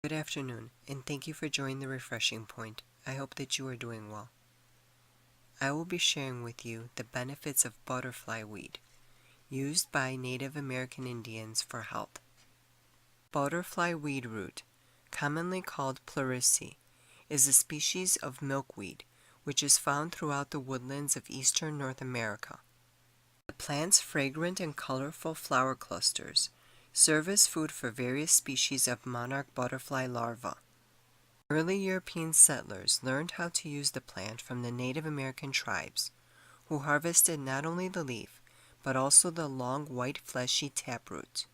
Good afternoon, and thank you for joining the Refreshing Point. I hope that you are doing well. I will be sharing with you the benefits of butterfly weed, used by Native American Indians for health. Butterfly weed root, commonly called Pleurisy, is a species of milkweed which is found throughout the woodlands of eastern North America. The plant's fragrant and colorful flower clusters serve as food for various species of monarch butterfly larvae. Early European settlers learned how to use the plant from the Native American tribes, who harvested not only the leaf, but also the long white fleshy taproot.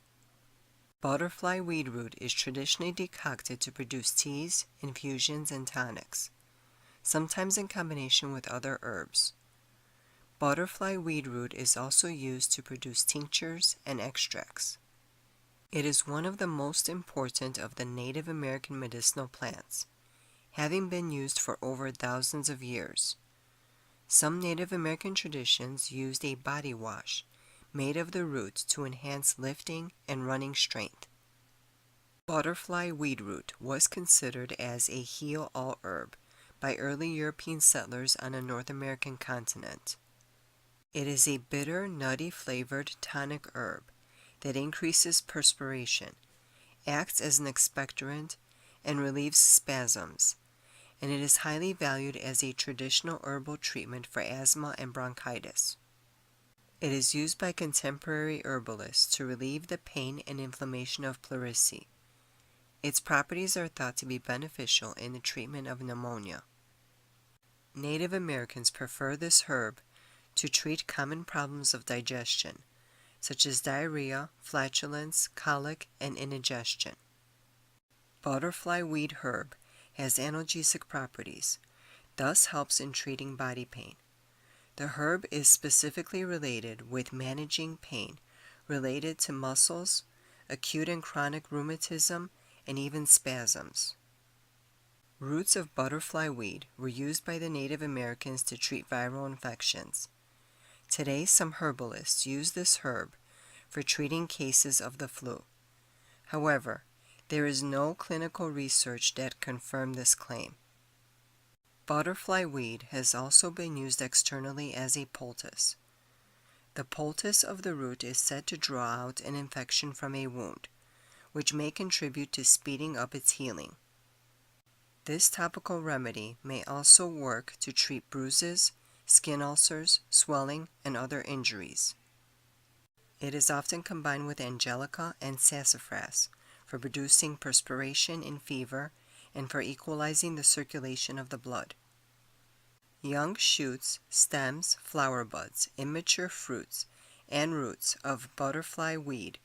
Butterfly weed root is traditionally decocted to produce teas, infusions, and tonics, sometimes in combination with other herbs. Butterfly weed root is also used to produce tinctures and extracts. It is one of the most important of the Native American medicinal plants, having been used for over thousands of years. Some Native American traditions used a body wash made of the root to enhance lifting and running strength. Butterfly weed root was considered as a heal-all herb by early European settlers on the North American continent. It is a bitter, nutty-flavored tonic herb that increases perspiration, acts as an expectorant, and relieves spasms, and it is highly valued as a traditional herbal treatment for asthma and bronchitis. It is used by contemporary herbalists to relieve the pain and inflammation of pleurisy. Its properties are thought to be beneficial in the treatment of pneumonia. Native Americans prefer this herb to treat common problems of digestion, such as diarrhea, flatulence, colic, and indigestion. Butterfly weed herb has analgesic properties, thus helps in treating body pain. The herb is specifically related with managing pain related to muscles, acute and chronic rheumatism, and even spasms. Roots of butterfly weed were used by the Native Americans to treat viral infections. Today, some herbalists use this herb for treating cases of the flu. However, there is no clinical research that confirms this claim. Butterfly weed has also been used externally as a poultice. The poultice of the root is said to draw out an infection from a wound, which may contribute to speeding up its healing. This topical remedy may also work to treat bruises, skin ulcers, swelling, and other injuries. It is often combined with angelica and sassafras for producing perspiration in fever and for equalizing the circulation of the blood. Young shoots, stems, flower buds, immature fruits, and roots of butterfly weed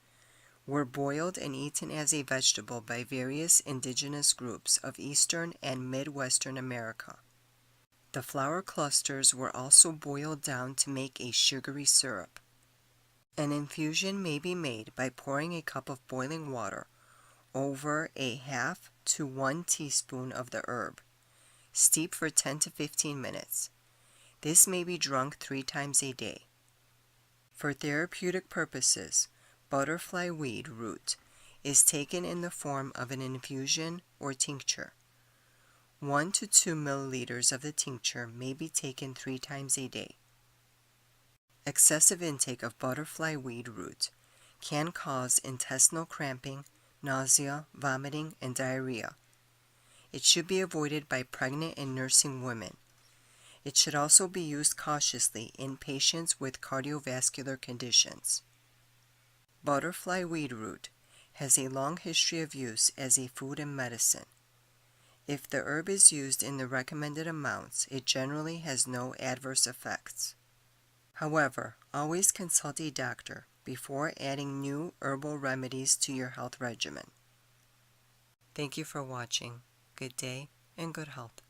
were boiled and eaten as a vegetable by various indigenous groups of eastern and midwestern America. The flower clusters were also boiled down to make a sugary syrup. An infusion may be made by pouring a cup of boiling water over a half to 1 teaspoon of the herb. Steep for 10 to 15 minutes. This may be drunk 3 times a day. For therapeutic purposes, butterfly weed root is taken in the form of an infusion or tincture. 1 to 2 milliliters of the tincture may be taken 3 times a day. Excessive intake of butterfly weed root can cause intestinal cramping, nausea, vomiting, and diarrhea. It should be avoided by pregnant and nursing women. It should also be used cautiously in patients with cardiovascular conditions. Butterfly weed root has a long history of use as a food and medicine. If the herb is used in the recommended amounts, it generally has no adverse effects. However, always consult a doctor before adding new herbal remedies to your health regimen. Thank you for watching. Good day and good health.